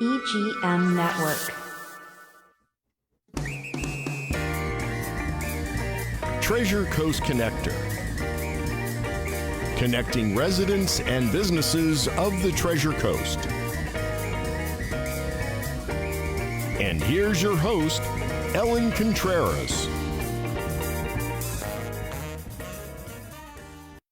EGM Network. Treasure Coast Connector. Connecting residents and businesses of the Treasure Coast. And here's your host, Ellen Contreras.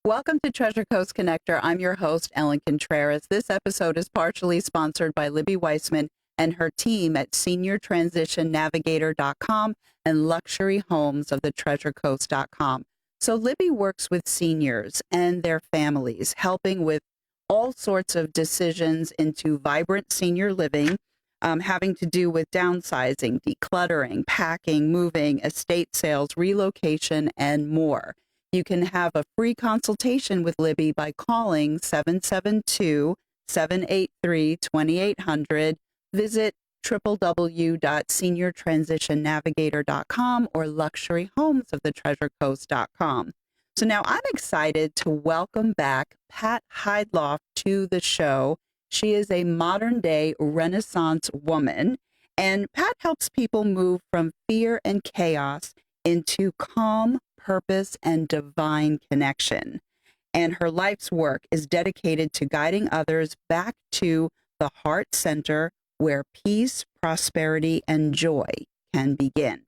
Welcome to Treasure Coast Connector. I'm your host, Ellen Contreras. This episode is partially sponsored by Libby Weissman and her team at seniortransitionnavigator.com and luxuryhomesofthetreasurecoast.com. So Libby works with seniors and their families, helping with all sorts of decisions into vibrant senior living, having to do with downsizing, decluttering, packing, moving, estate sales, relocation, and more. You can have a free consultation with Libby by calling 772-783-2800. Visit www.seniortransitionnavigator.com or luxuryhomesofthetreasurecoast.com. So now I'm excited to welcome back Pat Heydlauff to the show. She is a modern day Renaissance woman, and Pat helps people move from fear and chaos into calm, purpose, and divine connection. And her life's work is dedicated to guiding others back to the heart center where peace, prosperity, and joy can begin.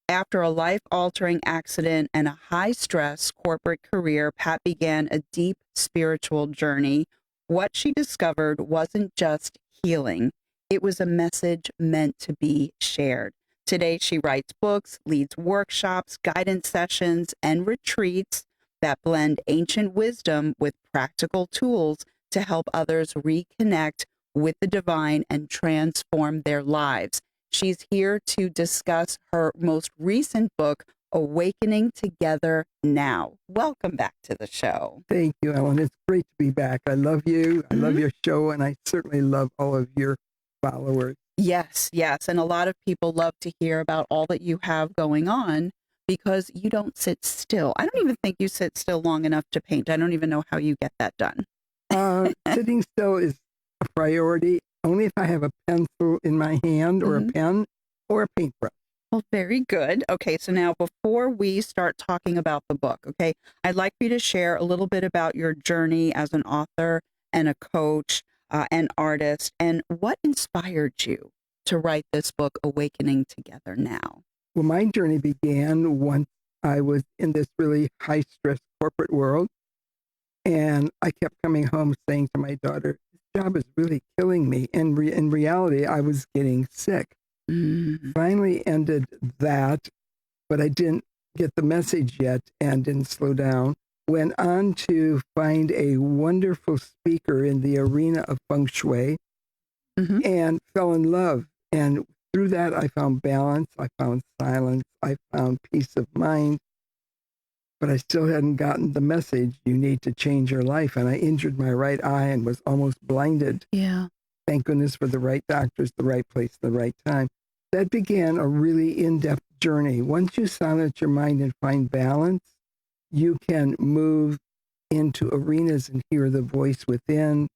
After a life-altering accident and a high-stress corporate career, Pat began a deep spiritual journey. What she discovered wasn't just healing, it was a message meant to be shared. Today, she writes books, leads workshops, guidance sessions, and retreats that blend ancient wisdom with practical tools to help others reconnect with the divine and transform their lives. She's here to discuss her most recent book, Awakening Together Now. Welcome back to the show. Thank you, Ellen. It's great to be back. I love you. I love your show, and I certainly love all of your followers. Yes, yes. And a lot of people love to hear about all that you have going on because you don't sit still. I don't even think you sit still long enough to paint. I don't even know how you get that done. Sitting still is a priority only if I have a pencil in my hand or a pen or a paintbrush. Well, very good. Okay, so now before we start talking about the book, okay, I'd like you to share a little bit about your journey as an author and a coach, an artist, and what inspired you to write this book, Awakening Together Now? Well, my journey began once I was in this really high-stress corporate world, and I kept coming home saying to my daughter, this job is really killing me. And in reality, I was getting sick. Finally ended that, but I didn't get the message yet and didn't slow down. Went on to find a wonderful speaker in the arena of feng shui and fell in love. And through that, I found balance, I found silence, I found peace of mind. But I still hadn't gotten the message, you need to change your life. And I injured my right eye and was almost blinded. Yeah. Thank goodness for the right doctors, the right place, the right time. That began a really in-depth journey. Once you silence your mind and find balance, you can move into arenas and hear the voice within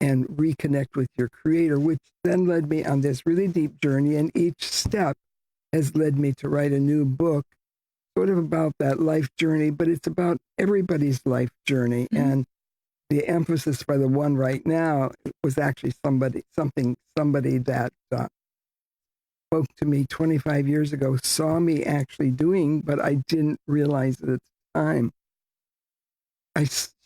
and reconnect with your creator, which then led me on this really deep journey. And each step has led me to write a new book, sort of about that life journey, but it's about everybody's life journey. And the emphasis for the one right now was actually somebody that spoke to me 25 years ago, saw me actually doing, but I didn't realize it at the time.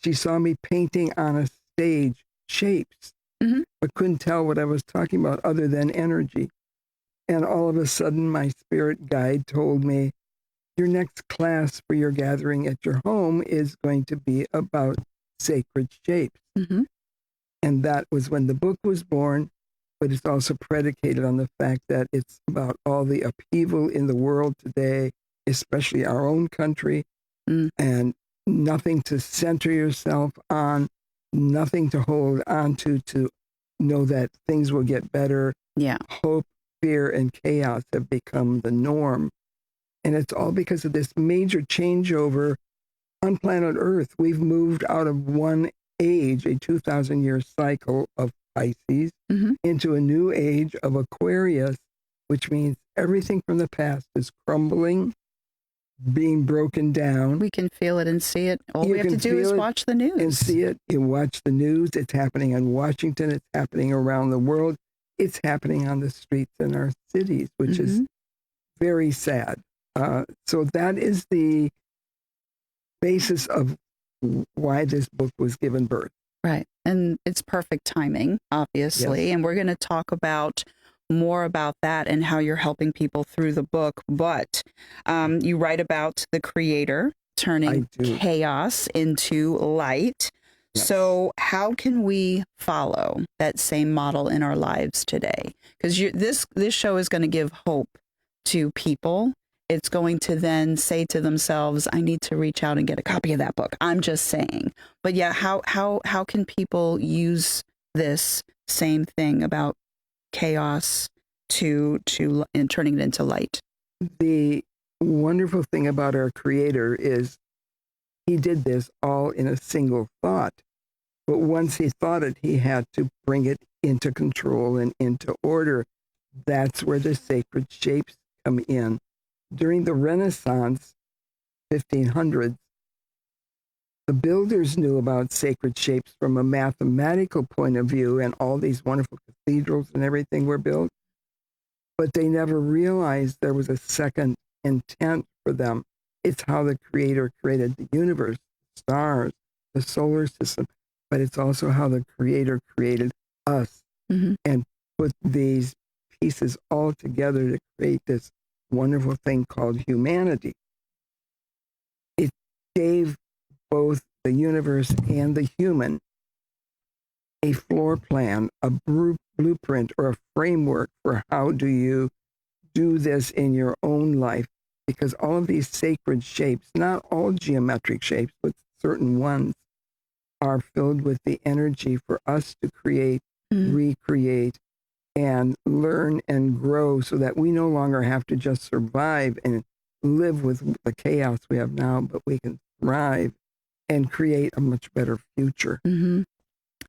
She saw me painting on a stage shapes, but couldn't tell what I was talking about other than energy. And all of a sudden, my spirit guide told me, your next class for your gathering at your home is going to be about sacred shapes. And that was when the book was born, but it's also predicated on the fact that it's about all the upheaval in the world today, especially our own country, and nothing to center yourself on, nothing to hold on to know that things will get better. Yeah. Hope, fear, and chaos have become the norm. And it's all because of this major changeover on planet Earth. We've moved out of one age, a 2,000-year cycle of Pisces, into a new age of Aquarius, which means everything from the past is crumbling, being broken down. We can feel it and see it. All we have to do is watch the news. And see it. You watch the news. It's happening in Washington. It's happening around the world. It's happening on the streets in our cities, which is very sad. So that is the basis of why this book was given birth. Right. And it's perfect timing, obviously. Yes. And we're going to talk about more about that and how you're helping people through the book. But you write about the creator turning chaos into light. Yes. So how can we follow that same model in our lives today? Because this show is going to give hope to people. It's going to then say to themselves, I need to reach out and get a copy of that book. I'm just saying. But yeah, how can people use this same thing about chaos and turning it into light? The wonderful thing about our creator is he did this all in a single thought. But once he thought it, he had to bring it into control and into order. That's where the sacred shapes come in. During the Renaissance, 1500s, the builders knew about sacred shapes from a mathematical point of view, and all these wonderful cathedrals and everything were built. But they never realized there was a second intent for them. It's how the creator created the universe, the stars, the solar system, but it's also how the creator created us and put these pieces all together to create this wonderful thing called humanity. It gave both the universe and the human a floor plan, a blueprint, or a framework for how do you do this in your own life. Because all of these sacred shapes, not all geometric shapes, but certain ones, are filled with the energy for us to create, recreate, and learn and grow so that we no longer have to just survive and live with the chaos we have now, but we can thrive and create a much better future.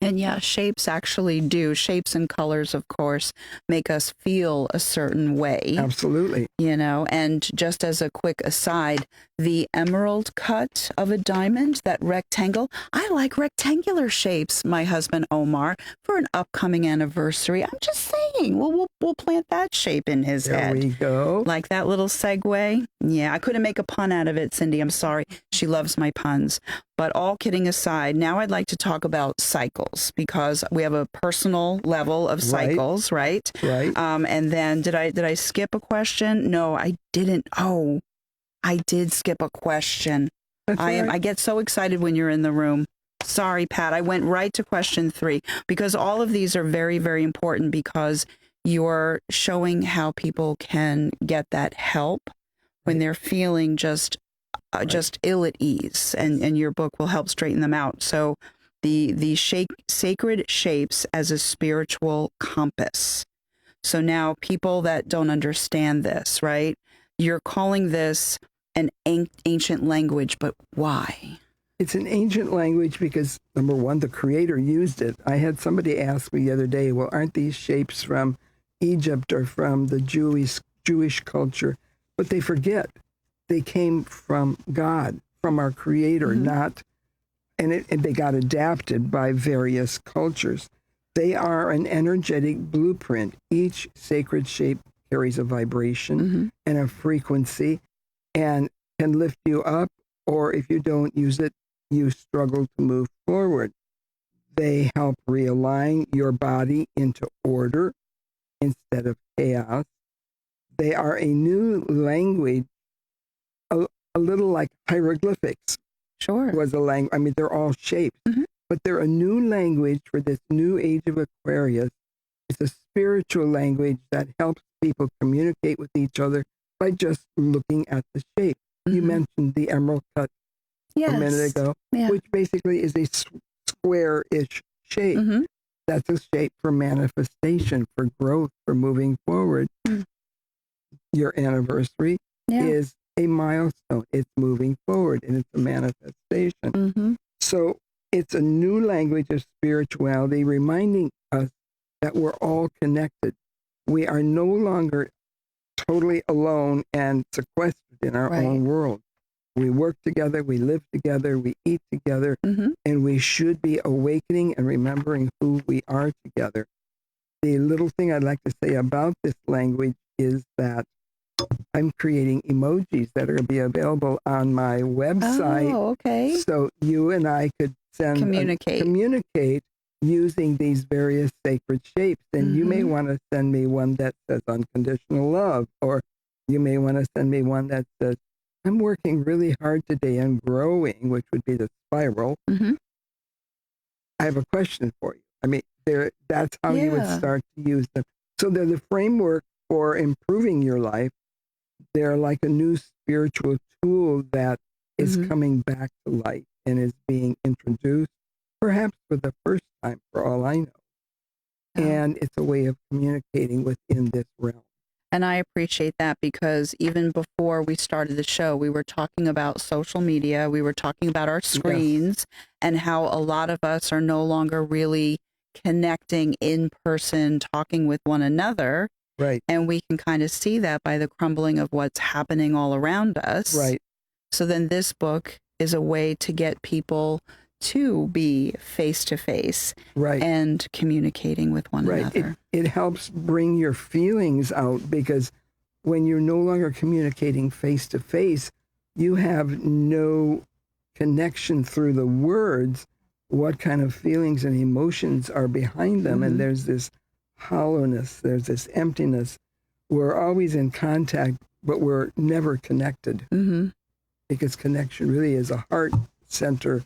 And yeah, shapes and colors, of course, make us feel a certain way. Absolutely. You know, and just as a quick aside, the emerald cut of a diamond, that rectangle, I like rectangular shapes, my husband Omar, for an upcoming anniversary. I'm just saying, we'll plant that shape in his head. There we go. Like that little segue. Yeah, I couldn't make a pun out of it, Cindy. I'm sorry. She loves my puns. But all kidding aside, now I'd like to talk about cycles, because we have a personal level of cycles, right? Right. And then did I skip a question? No, I didn't. Oh, I did skip a question. I get so excited when you're in the room. Sorry, Pat. I went right to question 3, because all of these are very, very important, because you're showing how people can get that help when they're feeling just ill at ease, and your book will help straighten them out. So the sacred shapes as a spiritual compass. So now people that don't understand this, right? You're calling this an ancient language, but why? It's an ancient language because, number one, the creator used it. I had somebody ask me the other day, well, aren't these shapes from Egypt or from the Jewish culture? But they forget they came from God, from our creator, and they got adapted by various cultures. They are an energetic blueprint. Each sacred shape carries a vibration and a frequency and can lift you up, or if you don't use it, you struggle to move forward. They help realign your body into order instead of chaos. They are a new language, a little like hieroglyphics. Sure. Was a language. I mean, they're all shapes, but they're a new language for this new age of Aquarius. It's a spiritual language that helps people communicate with each other by just looking at the shape. You mentioned the emerald cut a minute ago, which basically is a square-ish shape. That's a shape for manifestation, for growth, for moving forward. Your anniversary is a milestone. It's moving forward, and it's a manifestation. So it's a new language of spirituality, reminding us that we're all connected. We are no longer totally alone and sequestered in our own world. We work together, we live together, we eat together, and we should be awakening and remembering who we are together. The little thing I'd like to say about this language is that I'm creating emojis that are going to be available on my website. Oh, okay. So you and I could communicate using these various sacred shapes. And you may want to send me one that says unconditional love, or you may want to send me one that says, I'm working really hard today and growing, which would be the spiral. I have a question for you. I mean, that's how you would start to use them. So they're the framework for improving your life. They're like a new spiritual tool that is coming back to light and is being introduced, perhaps for the first time, for all I know. And it's a way of communicating within this realm. And I appreciate that, because even before we started the show, we were talking about social media. We were talking about our screens and how a lot of us are no longer really connecting in person, talking with one another. Right. And we can kind of see that by the crumbling of what's happening all around us. Right. So then this book is a way to get people to be face to face and communicating with one another. It helps bring your feelings out, because when you're no longer communicating face to face, you have no connection through the words, what kind of feelings and emotions are behind them. And there's this hollowness, there's this emptiness. We're always in contact, but we're never connected, because connection really is a heart center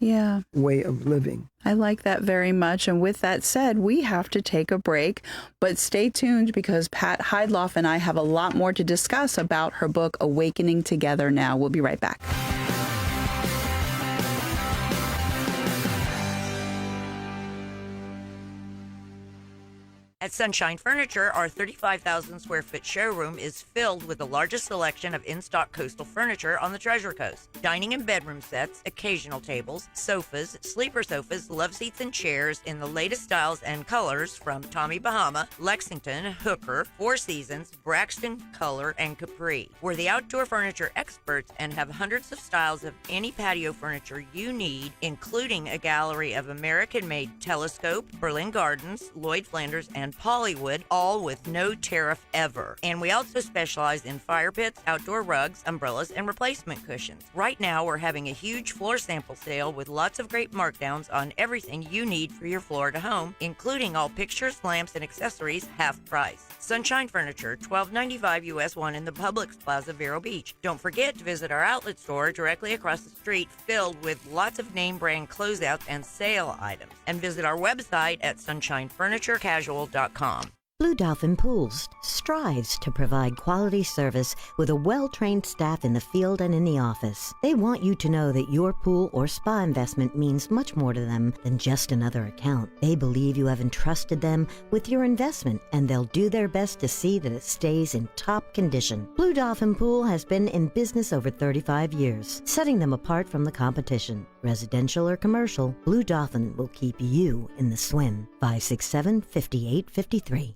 way of living. I like that very much. And with that said, we have to take a break, but stay tuned, because Pat Heydlauff and I have a lot more to discuss about her book, Awakening Together Now. We'll be right back. At Sunshine Furniture, our 35,000 square foot showroom is filled with the largest selection of in-stock coastal furniture on the Treasure Coast. Dining and bedroom sets, occasional tables, sofas, sleeper sofas, love seats, and chairs in the latest styles and colors from Tommy Bahama, Lexington, Hooker, Four Seasons, Braxton, Color, and Capri. We're the outdoor furniture experts and have hundreds of styles of any patio furniture you need, including a gallery of American-made Telescope, Berlin Gardens, Lloyd Flanders, and Pollywood, all with no tariff ever. And we also specialize in fire pits, outdoor rugs, umbrellas, and replacement cushions. Right now, we're having a huge floor sample sale with lots of great markdowns on everything you need for your Florida home, including all pictures, lamps, and accessories, half price. Sunshine Furniture, $12.95 US 1 in the Publix Plaza, Vero Beach. Don't forget to visit our outlet store directly across the street, filled with lots of name brand closeouts and sale items. And visit our website at sunshinefurniturecasual.com. Blue Dolphin Pools strives to provide quality service with a well-trained staff in the field and in the office. They want you to know that your pool or spa investment means much more to them than just another account. They believe you have entrusted them with your investment, and they'll do their best to see that it stays in top condition. Blue Dolphin Pool has been in business over 35 years, setting them apart from the competition. Residential or commercial, Blue Dolphin will keep you in the swim. 567-5853.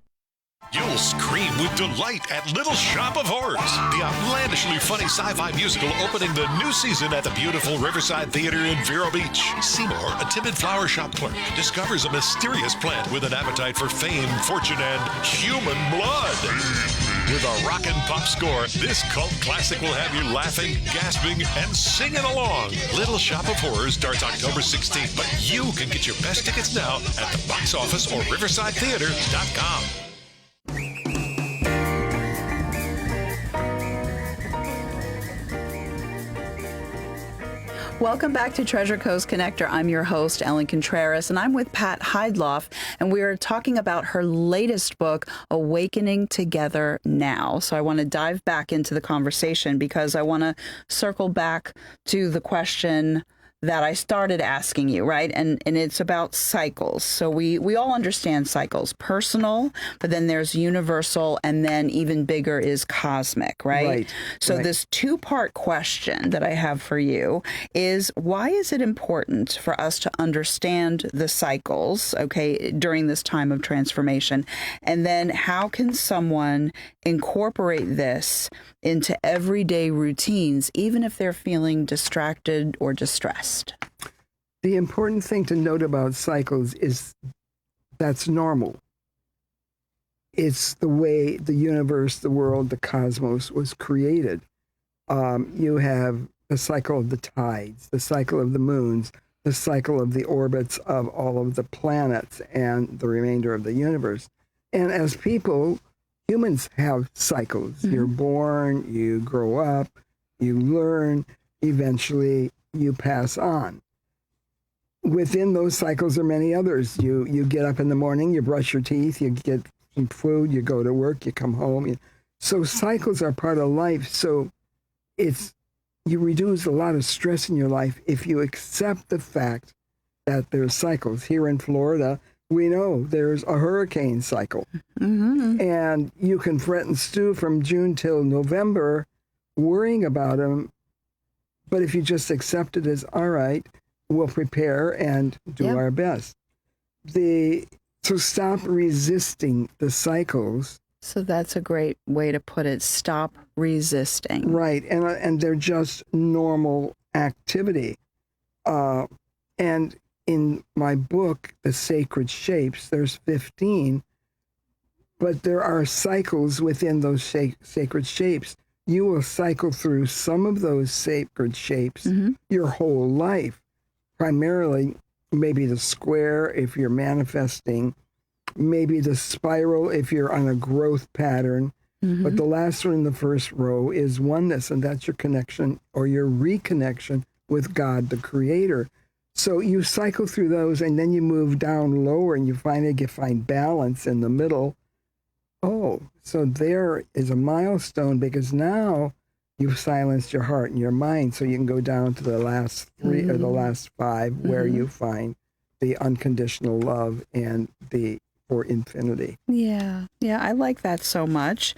You'll scream with delight at Little Shop of Horrors, the outlandishly funny sci-fi musical opening the new season at the beautiful Riverside Theater in Vero Beach. Seymour, a timid flower shop clerk, discovers a mysterious plant with an appetite for fame, fortune, and human blood. With a rockin' pop score, this cult classic will have you laughing, gasping, and singing along. Little Shop of Horrors starts October 16th, but you can get your best tickets now at the box office or riversidetheater.com. Welcome back to Treasure Coast Connector. I'm your host, Ellen Contreras, and I'm with Pat Heydlauff, and we are talking about her latest book, Awakening Together Now. So I want to dive back into the conversation, because I want to circle back to the question that I started asking you, right? And it's about cycles. So we all understand cycles, personal, but then there's universal, and then even bigger is cosmic, right? Right. So right. this two-part question that I have for you is, why is it important for us to understand the cycles, okay, during this time of transformation? And then how can someone incorporate this into everyday routines, even if they're feeling distracted or distressed? The important thing to note about cycles is that's normal. It's the way the universe, the world, the cosmos was created. You have the cycle of the tides, the cycle of the moons, the cycle of the orbits of all of the planets and the remainder of the universe. And as people, humans have cycles. Mm-hmm. You're born, you grow up, you learn, eventually you pass on. Within those cycles are many others. You get up in the morning, you brush your teeth, you get some food, you go to work, you come home. So cycles are part of life. So you reduce a lot of stress in your life if you accept the fact that there's cycles. Here in Florida, we know there's a hurricane cycle. Mm-hmm. And you can fret and stew from June till November worrying about them. But if you just accept it as, all right, we'll prepare and do our best. So stop resisting the cycles. So that's a great way to put it. Stop resisting. Right. And they're just normal activity. And in my book, The Sacred Shapes, there's 15, but there are cycles within those sacred shapes. You will cycle through some of those sacred shapes your whole life. Primarily, maybe the square if you're manifesting, maybe the spiral if you're on a growth pattern. Mm-hmm. But the last one in the first row is oneness, and that's your connection or your reconnection with God, the Creator. So you cycle through those, and then you move down lower, and you finally find balance in the middle. Oh, so there is a milestone, because now you've silenced your heart and your mind, so you can go down to the last 3 or the last 5, where you find the unconditional love and the for infinity. Yeah, I like that so much.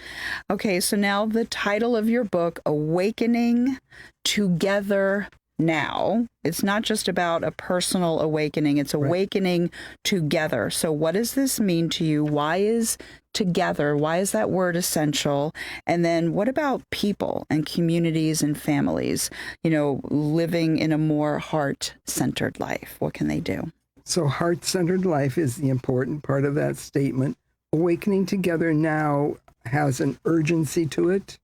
Okay, so now the title of your book, Awakening Together Now. It's not just about a personal awakening, it's awakening together. So what does this mean to you? Why is together? Why is that word essential? And then what about people and communities and families, living in a more heart-centered life? What can they do? So heart-centered life is the important part of that statement. Awakening Together Now has an urgency to it,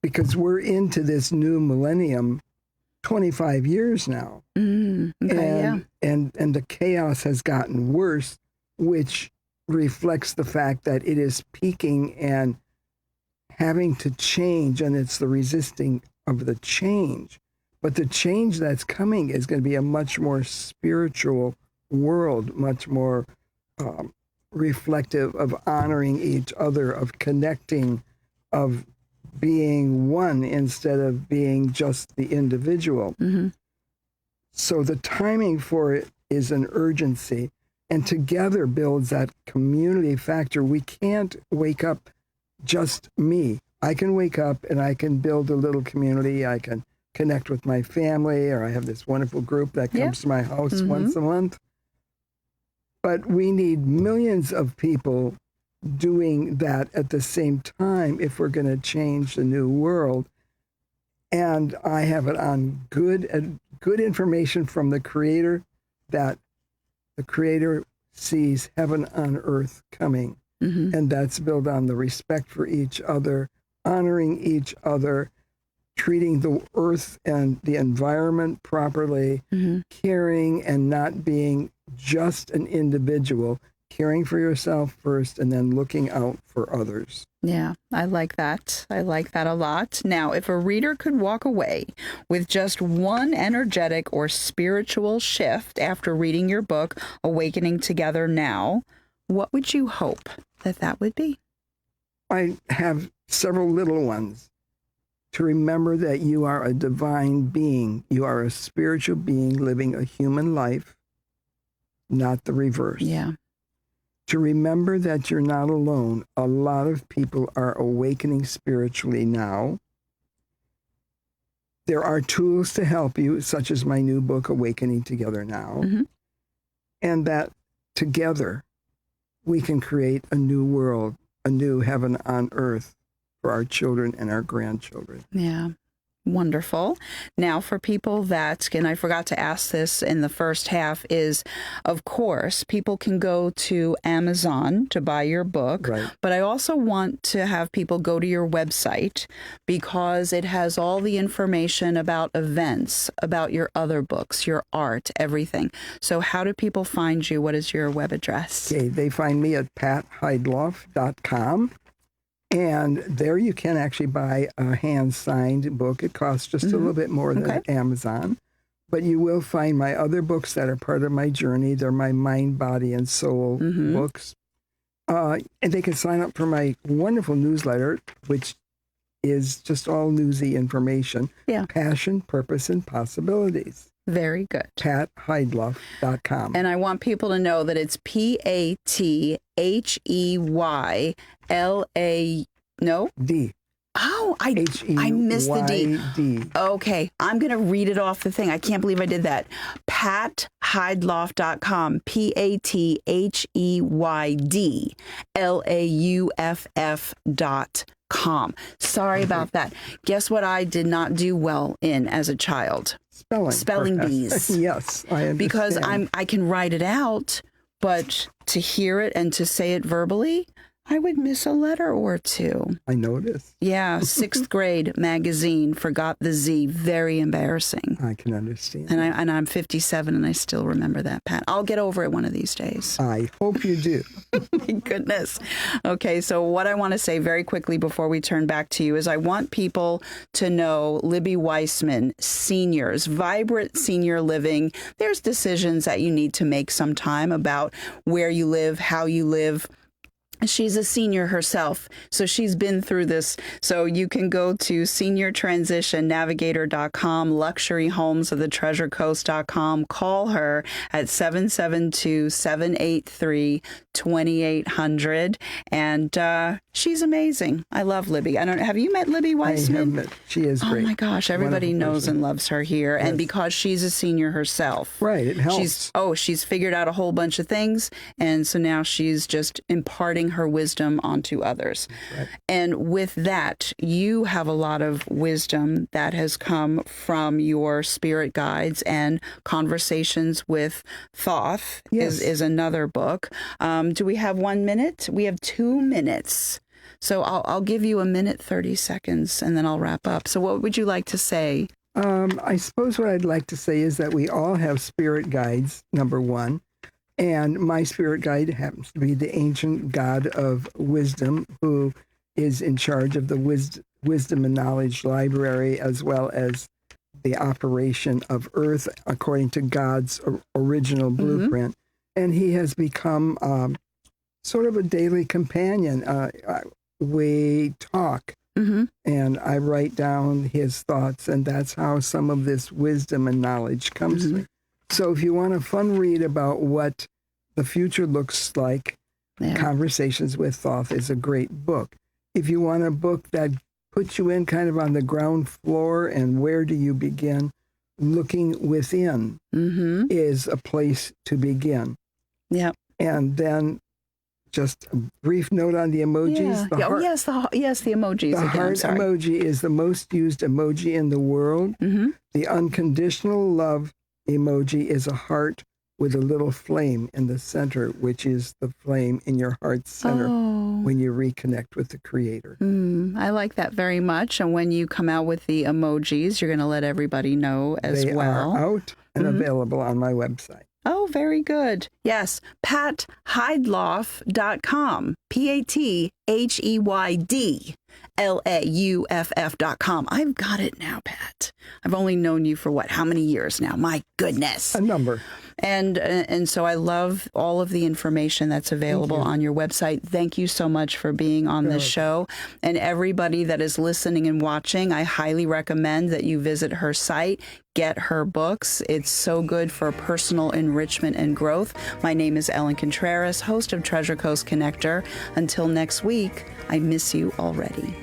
because we're into this new millennium 25 years now. And the chaos has gotten worse, which reflects the fact that it is peaking and having to change, and it's the resisting of the change. But the change that's coming is going to be a much more spiritual world, much more reflective of honoring each other, of connecting, of being one instead of being just the individual. Mm-hmm. So the timing for it is an urgency, and together builds that community factor. We can't wake up just me. I can wake up and I can build a little community. I can connect with my family, or I have this wonderful group that comes to my house once a month. But we need millions of people doing that at the same time if we're going to change the new world. And I have it on good information from the Creator, that the Creator sees heaven on earth coming. Mm-hmm. And that's built on the respect for each other, honoring each other, treating the earth and the environment properly, caring and not being just an individual, caring for yourself first and then looking out for others. Yeah, I like that. I like that a lot. Now, if a reader could walk away with just one energetic or spiritual shift after reading your book, Awakening Together Now, what would you hope that would be? I have several little ones. to remember that you are a divine being. You are a spiritual being living a human life, not the reverse. Yeah. To remember that you're not alone. A lot of people are awakening spiritually now. There are tools to help you, such as my new book, Awakening Together Now. Mm-hmm. And that together we can create a new world, a new heaven on earth for our children and our grandchildren. Yeah. Wonderful. Now, for people that, and I forgot to ask this in the first half, is, of course, people can go to Amazon to buy your book, Right. but I also want to have people go to your website because it has all the information about events, about your other books, your art, everything. So how do people find you? What is your web address? Okay, they find me at PatHeydlauff.com. And there you can actually buy a hand-signed book. It costs just a little bit more than at Amazon. But you will find my other books that are part of my journey. They're my mind, body, and soul books. And they can sign up for my wonderful newsletter, which is just all newsy information. Yeah. Passion, Purpose, and Possibilities. Very good. PatHeydlauff.com. And I want people to know that it's PATHEYLA. No? D. Oh, I missed the D. D. Okay, I'm going to read it off the thing. I can't believe I did that. PatHeydlauff.com. PATHEYDLAUFF.com. Sorry about that. Guess what I did not do well in as a child? Spelling bees. Yes, I understand. Because I can write it out, but to hear it and to say it verbally, I would miss a letter or two. I noticed. Yeah, 6th grade magazine, forgot the Z. Very embarrassing. I can understand. And I'm 57 and I still remember that, Pat. I'll get over it one of these days. I hope you do. My goodness. Okay, so what I want to say very quickly before we turn back to you is I want people to know Libby Weissman, seniors, vibrant senior living. There's decisions that you need to make sometime about where you live, how you live. She's a senior herself, so she's been through this. So you can go to seniortransitionnavigator.com, luxuryhomesofthetreasurecoast.com. Call her at 772-783-2800. And she's amazing. I love Libby. Have you met Libby Weissman? I have met. She is great. Oh my gosh, everybody Wonderful knows person. and loves her here. Yes. And because she's a senior herself. Right, it helps. She's figured out a whole bunch of things. And so now she's just imparting her wisdom onto others. Right. And with that, you have a lot of wisdom that has come from your spirit guides, and Conversations with Thoth is another book. Do we have 1 minute? We have 2 minutes. So I'll give you 1:30 seconds and then I'll wrap up. So what would you like to say? I suppose what I'd like to say is that we all have spirit guides, number one. And my spirit guide happens to be the ancient god of wisdom, who is in charge of the wisdom and knowledge library, as well as the operation of Earth according to God's original blueprint. And he has become sort of a daily companion. We talk, and I write down his thoughts, and that's how some of this wisdom and knowledge comes to me. So if you want a fun read about what the future looks like, Conversations with Thoth is a great book. If you want a book that puts you in kind of on the ground floor and where do you begin, Looking Within is a place to begin. Yep. And then just a brief note on the emojis. The emojis. The heart emoji is the most used emoji in the world. The unconditional love emoji is a heart with a little flame in the center, which is the flame in your heart's center when you reconnect with the Creator. I like that very much. And when you come out with the emojis, you're going to let everybody know as well. They are out and available on my website. Oh, very good. Yes, PatHeydlauff.com. PatHeydlauff.com. I've got it now, Pat. I've only known you for how many years now? My goodness. A number. And so I love all of the information that's available on your website. Thank you so much for being on this show. And everybody that is listening and watching, I highly recommend that you visit her site, get her books. It's so good for personal enrichment and growth. My name is Ellen Contreras, host of Treasure Coast Connector. Until next week, I miss you already.